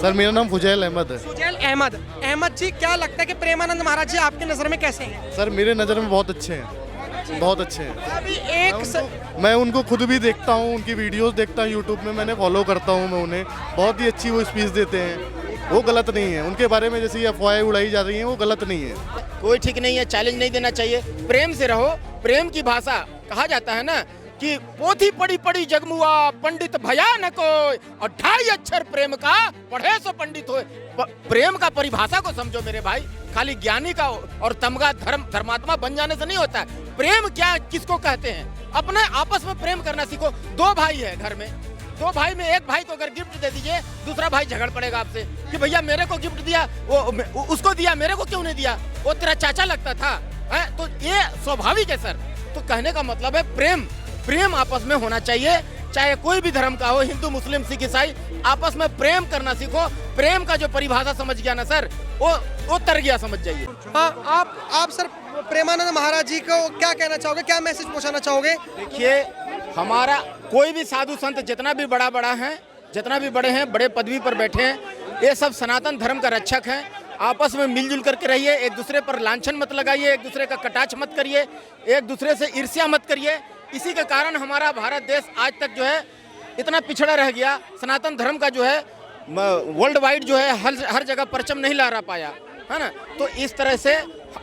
Sir मेरा नाम फुजैल अहमद है। सुजैल अहमद। अहमद जी, क्या लगता है कि प्रेमानंद महाराज जी आपकी नज़र में कैसे हैं? सर मेरे नज़र में बहुत अच्छे हैं, बहुत अच्छे हैं। अभी मैं उनको खुद भी देखता हूँ, उनकी वीडियोस देखता हूँ यूट्यूब में, मैंने फॉलो करता हूँ मैं उन्हें। बहुत ही अच्छी वो स्पीच देते हैं, वो गलत नहीं है। उनके बारे में जैसे ये अफवाहें उड़ाई जा रही हैं वो गलत नहीं है। कोई ठीक नहीं है, चैलेंज नहीं देना चाहिए। प्रेम से रहो, प्रेम की भाषा कहा जाता है ना कि पोथी पड़ी पड़ी जगमुआ पंडित भया न कोई, और 2.5 अक्षर प्रेम का पढ़े सो पंडित होए। प्रेम का परिभाषा को समझो मेरे भाई, खाली ज्ञानी का और तमगा धर्मात्मा बन जाने से नहीं होता है। प्रेम क्या किसको कहते हैं? अपने आपस में प्रेम करना सीखो। 2 भाई है घर में, 2 भाई में एक भाई को अगर गिफ्ट दे दीजिए, दूसरा भाई झगड़ पड़ेगा आपसे कि भैया मेरे को गिफ्ट दिया, वो उसको दिया, मेरे को क्यों नहीं दिया, वो तेरा चाचा लगता था है? तो ये स्वाभाविक है सर। तो कहने का मतलब है प्रेम आपस में होना चाहिए, चाहे कोई भी धर्म का हो, हिंदू मुस्लिम सिख ईसाई, आपस में प्रेम करना सीखो। प्रेम का जो परिभाषा समझ गया ना सर, वो तर गया समझ जाइए। हाँ, आप सर प्रेमानंद महाराज जी को क्या कहना चाहोगे, क्या मैसेज पहुंचाना चाहोगे? देखिए, हमारा कोई भी साधु संत जितना भी बड़ा है, जितना भी बड़े हैं, बड़े पदवी पर बैठे हैं, ये सब सनातन धर्म का रक्षक हैं। आपस में मिलजुल करके रहिए, एक दूसरे पर लांछन मत लगाइए, एक दूसरे का कटाक्ष मत करिए, एक दूसरे से ईर्ष्या मत करिए। इसी के कारण हमारा भारत देश आज तक जो है इतना पिछड़ा रह गया। सनातन धर्म का जो है वर्ल्ड वाइड जो है हर जगह परचम नहीं लहरा पाया, है ना। तो इस तरह से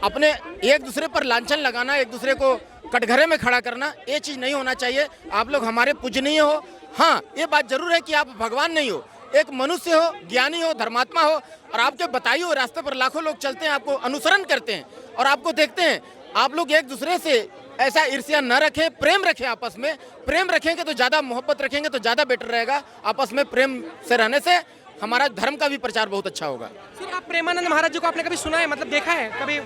अपने एक दूसरे पर लांछन लगाना, एक दूसरे को कटघरे में खड़ा करना, ये चीज़ नहीं होना चाहिए। आप लोग हमारे पूजनीय हो। हाँ, ये बात जरूर है कि आप भगवान नहीं हो, एक मनुष्य हो, ज्ञानी हो, धर्मात्मा हो, और आपके बताइए हुए रास्ते पर लाखों लोग चलते हैं, आपको अनुसरण करते हैं और आपको देखते हैं। आप लोग एक दूसरे से ऐसा ईर्ष्या न रखें, प्रेम रखें। आपस में प्रेम रखेंगे तो ज़्यादा मोहब्बत रखेंगे तो ज़्यादा बेटर रहेगा। आपस में प्रेम से रहने से हमारा धर्म का भी प्रचार बहुत अच्छा होगा। सर, आप प्रेमानंद महाराज जी को आपने कभी सुना है, मतलब देखा है कभी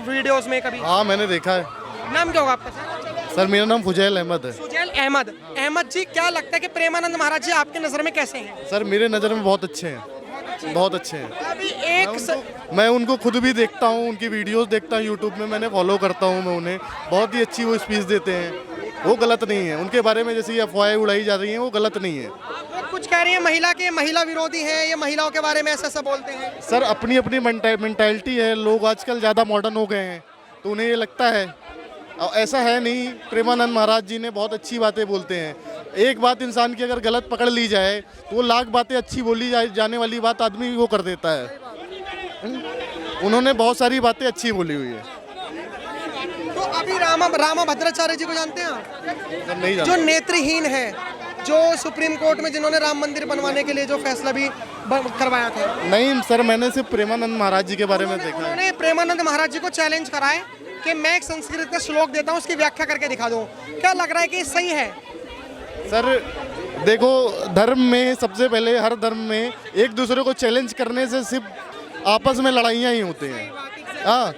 वीडियोस में कभी? हाँ मैंने देखा है। नाम क्या होगा आपका? सर मेरा नाम फुजैल अहमद है। सुजैल अहमद। अहमद जी, क्या लगता है कि प्रेमानंद महाराज जी आपकी नज़र में कैसे हैं? सर मेरे नज़र में बहुत अच्छे हैं, बहुत अच्छे हैं। अभी मैं उनको खुद भी देखता हूँ, उनकी वीडियोस देखता हूँ यूट्यूब में, मैंने फॉलो करता हूँ मैं उन्हें। बहुत ही अच्छी वो स्पीच देते हैं, वो गलत नहीं है। उनके बारे में जैसे ये अफवाहें उड़ाई जा रही हैं वो गलत नहीं है। आप कुछ कह रही हैं महिला विरोधी हैं, ये महिलाओं के बारे में ऐसा बोलते हैं। सर अपनी अपनी मेंटालिटी है, लोग आजकल ज़्यादा मॉडर्न हो गए हैं तो उन्हें ये लगता है, और ऐसा है नहीं। प्रेमानंद महाराज जी ने बहुत अच्छी बातें बोलते हैं। एक बात इंसान की अगर गलत पकड़ ली जाए तो वो लाख बातें अच्छी बोली जाने वाली बात आदमी वो कर देता है। उन्होंने बहुत सारी बातें अच्छी बोली हुई है। तो अभी रामा भद्राचार्य जी को जानते हैं आप? नहीं जो नेत्रहीन है, जो सुप्रीम कोर्ट में जिन्होंने राम मंदिर बनवाने के लिए जो फैसला भी करवाया था। नहीं सर, मैंने सिर्फ प्रेमानंद महाराज जी के बारे में देखा है। उन्होंने प्रेमानंद महाराज जी को चैलेंज करा है कि मैं एक संस्कृत का श्लोक देता हूँ, उसकी व्याख्या करके दिखा दूँ। क्या लग रहा है कि सही है? सर देखो, धर्म में सबसे पहले हर धर्म में एक दूसरे को चैलेंज करने से सिर्फ आपस में लड़ाइयाँ ही होती हैं। हाँ,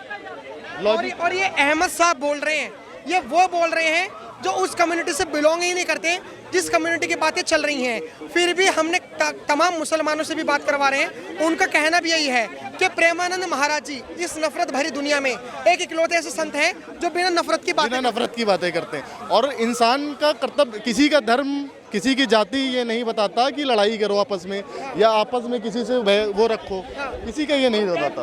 और ये अहमद साहब बोल रहे हैं, ये वो बोल रहे हैं जो उस कम्युनिटी से बिलोंग ही नहीं करते, जिस कम्युनिटी की बातें चल रही हैं। फिर भी हमने तमाम मुसलमानों से भी बात करवा रहे हैं, उनका कहना भी यही है कि प्रेमानंद महाराज जी इस नफरत भरी दुनिया में एक इकलौते ऐसे संत हैं जो बिना नफरत की बातें करते हैं। और इंसान का कर्तव्य, किसी का धर्म, किसी की जाति ये नहीं बताता कि लड़ाई करो आपस में या आपस में किसी से वो रखो, किसी का ये नहीं बताता।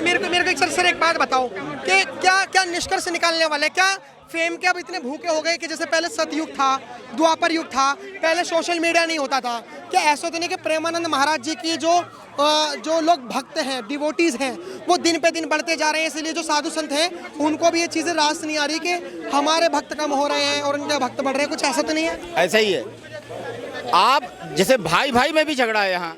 मेरे को एक बात बताओ कि क्या निष्कर्ष निकालने वाले, क्या फेम के अब इतने भूखे हो गए कि जैसे पहले सतयुग था, द्वापर युग था, पहले सोशल मीडिया नहीं होता था, क्या ऐसा तो नहीं कि प्रेमानंद महाराज जी की जो लोग भक्त हैं, डिवोटीज हैं, वो दिन पे दिन बढ़ते जा रहे हैं, इसलिए जो साधु संत हैं उनको भी ये चीज़ें रास नहीं आ रही कि हमारे भक्त कम हो रहे हैं और उनके भक्त बढ़ रहे हैं? कुछ ऐसा तो नहीं है? ऐसा ही है। आप जैसे भाई में भी झगड़ा है, यहाँ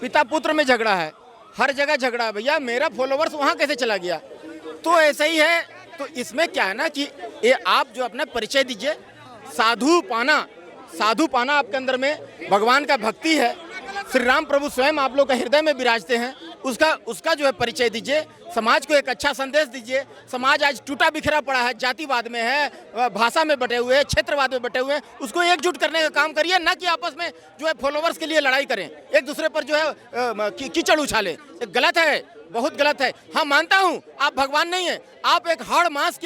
पिता पुत्र में झगड़ा है, हर जगह झगड़ा है। भैया मेरा फॉलोवर्स वहाँ कैसे चला गया? तो ऐसा ही है। तो इसमें क्या है ना कि ये आप जो अपना परिचय दीजिए, साधु पाना आपके अंदर में भगवान का भक्ति है, श्री राम प्रभु स्वयं आप लोग का हृदय में विराजते हैं, उसका जो है परिचय दीजिए, समाज को एक अच्छा संदेश दीजिए। समाज आज टूटा बिखरा पड़ा है, जातिवाद में है, भाषा में बटे हुए हैं, क्षेत्रवाद में बटे हुए हैं, उसको एकजुट करने का काम करिए, ना कि आपस में जो है फॉलोवर्स के लिए लड़ाई करें, एक दूसरे पर जो है कीचड़ उछालें। गलत है। बहुत गलत है। हाँ मानता हूँ आप भगवान नहीं हैं, आप एक हाड़ मांस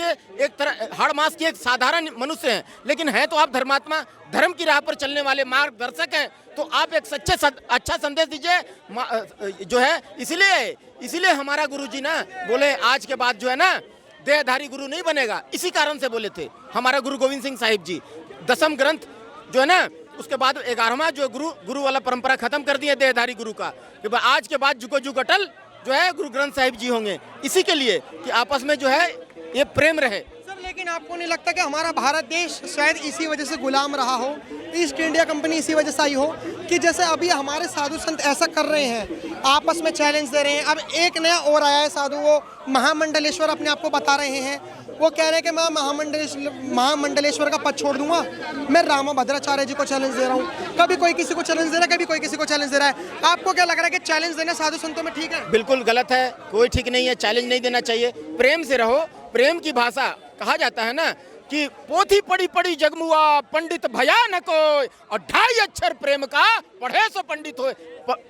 के एक साधारण मनुष्य हैं, लेकिन हैं तो आप धर्मात्मा, धर्म की राह पर चलने वाले मार्गदर्शक हैं। तो आप एक अच्छा संदेश दीजिए जो है। इसीलिए हमारा गुरुजी ना बोले आज के बाद जो है ना देहधारी गुरु नहीं बनेगा, इसी कारण से बोले थे हमारा गुरु गोविंद सिंह साहिब जी। 10वें ग्रंथ जो है ना, उसके बाद 11वां जो गुरु वाला परंपरा खत्म कर दिया देहधारी गुरु का, कि आज के बाद जुगो जुग अटल जो है गुरु ग्रंथ साहिब जी होंगे। इसी के लिए कि आपस में जो है ये प्रेम रहे। सर लेकिन आपको नहीं लगता कि हमारा भारत देश शायद इसी वजह से गुलाम रहा हो, ईस्ट इंडिया कंपनी इसी वजह से आई हो कि जैसे अभी हमारे साधु संत ऐसा कर रहे हैं, आपस में चैलेंज दे रहे हैं। अब एक नया और आया है साधु, वो महामंडलेश्वर अपने आप को बता रहे हैं। वो कह रहे हैं कि मैं महामंडलेश्वर का पद छोड़ दूंगा, मैं रामा भद्राचार्य जी को चैलेंज दे रहा हूँ। कभी कोई किसी को चैलेंज दे रहा है, कभी कोई किसी को चैलेंज दे रहा है। आपको क्या लग रहा है कि चैलेंज देना साधु संतों में ठीक है? बिल्कुल गलत है, कोई ठीक नहीं है, चैलेंज नहीं देना चाहिए। प्रेम से रहो। प्रेम की भाषा कहा जाता है ना कि पोथी पड़ी पड़ी जगमुआ पंडित भया न कोई, और 2.5 अक्षर प्रेम का पढ़े सो पंडित होए।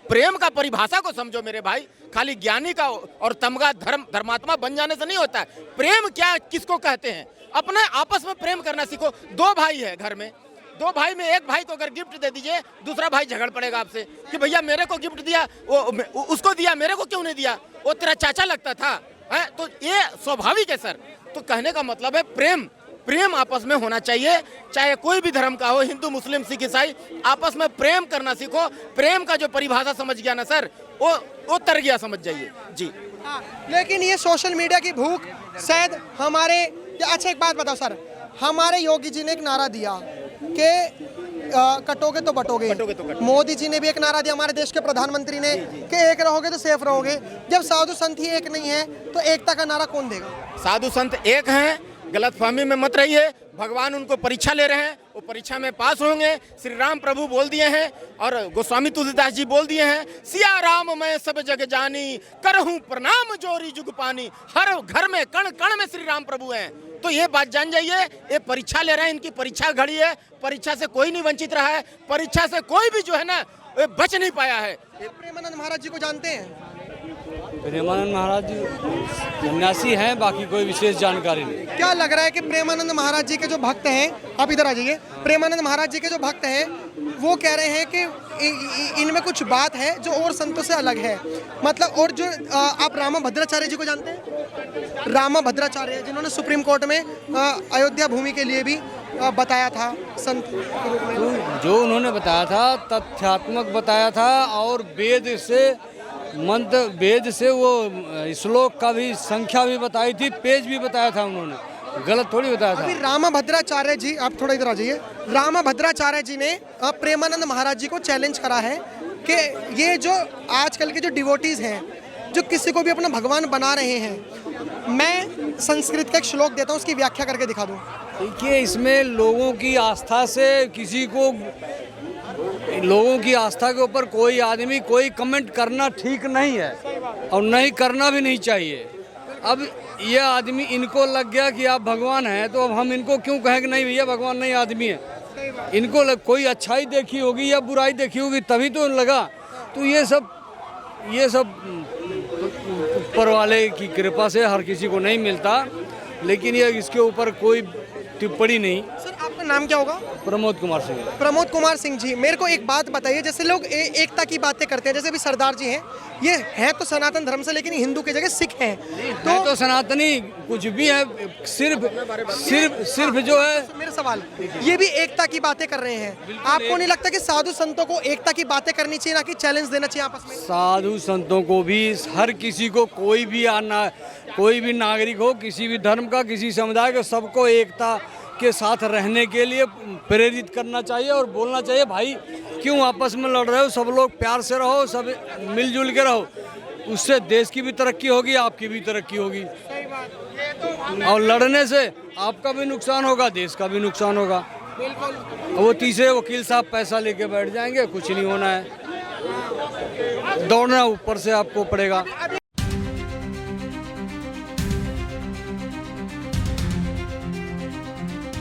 प्रेम का परिभाषा को समझो मेरे भाई, खाली ज्ञानी का और तमगा धर्मात्मा बन जाने से नहीं होता है। प्रेम क्या किसको कहते हैं? अपने आपस में प्रेम करना सीखो। 2 भाई है घर में, 2 भाई में एक भाई को अगर गिफ्ट दे दीजिए, दूसरा भाई झगड़ पड़ेगा आपसे कि भैया मेरे को गिफ्ट दिया, वो उसको दिया, मेरे को क्यों नहीं दिया, वो तेरा चाचा लगता था है। तो ये स्वाभाविक है सर। तो कहने का मतलब है प्रेम आपस में होना चाहिए, चाहे कोई भी धर्म का हो, हिंदू मुस्लिम सिख ईसाई, आपस में प्रेम करना सीखो। प्रेम का जो परिभाषा समझ गया ना सर, वो तर गया समझ जाइए जी। लेकिन ये सोशल मीडिया की भूख शायद हमारे, अच्छा एक बात बताओ सर, हमारे योगी जी ने एक नारा दिया कि कटोगे तो बटोगे। मोदी जी ने भी एक नारा दिया, हमारे देश के प्रधानमंत्री ने, कि एक रहोगे तो सेफ रहोगे। जब साधु संत ही एक नहीं है तो एकता का नारा कौन देगा? साधु संत एक हैं, गलतफहमी में मत रहिए। भगवान उनको परीक्षा ले रहे हैं, वो परीक्षा में पास होंगे। श्री राम प्रभु बोल दिए हैं और गोस्वामी तुलसीदास जी बोल दिए हैं, सिया राम मैं सब जग जानी, करहूं प्रणाम जोरी जुग पानी। हर घर में कण कण में श्री राम प्रभु हैं। तो ये बात जान जाइए, ये परीक्षा ले रहे हैं, इनकी परीक्षा घड़ी है। परीक्षा से कोई नहीं वंचित रहा है, परीक्षा से कोई भी जो है ना बच नहीं पाया है। प्रेमानंद महाराज जी को जानते हैं? प्रेमानंद महाराज जी सन्यासी हैं, बाकी कोई विशेष जानकारी नहीं। क्या लग रहा है कि प्रेमानंद महाराज जी के जो भक्त हैं, आप इधर आ जाइए, प्रेमानंद महाराज जी के जो भक्त हैं वो कह रहे हैं कि इनमें कुछ बात है जो और संतों से अलग है। मतलब और जो आप रामा भद्राचार्य जी को जानते हैं? रामा भद्राचार्य जिन्होंने सुप्रीम कोर्ट में अयोध्या भूमि के लिए भी बताया था संत के रूप में। जो उन्होंने बताया था तथ्यात्मक बताया था, और वेद से वो श्लोक का भी संख्या भी बताई थी, पेज भी बताया था उन्होंने, गलत थोड़ी बताया था। अभी रामा भद्राचार्य जी, आप थोड़ा इधर आ जाइए, रामा भद्राचार्य जी ने प्रेमानंद महाराज जी को चैलेंज करा है कि ये जो आजकल के जो डिवोटीज हैं, जो किसी को भी अपना भगवान बना रहे हैं, मैं संस्कृत का एक श्लोक देता हूँ, उसकी व्याख्या करके दिखा दूँ। देखिए, इसमें लोगों की आस्था के ऊपर कोई आदमी कोई कमेंट करना ठीक नहीं है, और नहीं करना भी नहीं चाहिए। अब ये आदमी, इनको लग गया कि आप भगवान हैं, तो अब हम इनको क्यों कहें कि नहीं भैया भगवान नहीं, आदमी है। इनको कोई अच्छाई देखी होगी या बुराई देखी होगी तभी तो लगा। तो ये सब ऊपर वाले की कृपा से हर किसी को नहीं मिलता, लेकिन ये इसके ऊपर कोई टिप्पणी नहीं। सर आपका नाम क्या होगा? प्रमोद कुमार सिंह। प्रमोद कुमार सिंह जी, मेरे को एक बात बताइए, जैसे लोग एकता की बातें करते हैं, जैसे भी सरदार जी हैं, ये है तो सनातन धर्म से, लेकिन हिंदू की जगह सिख हैं। तो सनातनी कुछ भी है, सिर्फ जो है। मेरा सवाल, ये भी एकता की बातें कर रहे हैं, आपको नहीं लगता कि साधु संतों को एकता की बातें करनी चाहिए, ना कि चैलेंज देना चाहिए आपस में? साधु संतों को भी, हर किसी को, कोई भी नागरिक हो, किसी भी धर्म का, किसी समुदाय का, सबको एकता के साथ रहने के लिए प्रेरित करना चाहिए और बोलना चाहिए, भाई क्यों आपस में लड़ रहे हो, सब लोग प्यार से रहो, सब मिलजुल के रहो, उससे देश की भी तरक्की होगी, आपकी भी तरक्की होगी। और लड़ने से आपका भी नुकसान होगा, देश का भी नुकसान होगा। वो तीसरे वकील साहब पैसा लेके बैठ जाएंगे, कुछ नहीं होना है, दौड़ना ऊपर से आपको पड़ेगा। अभी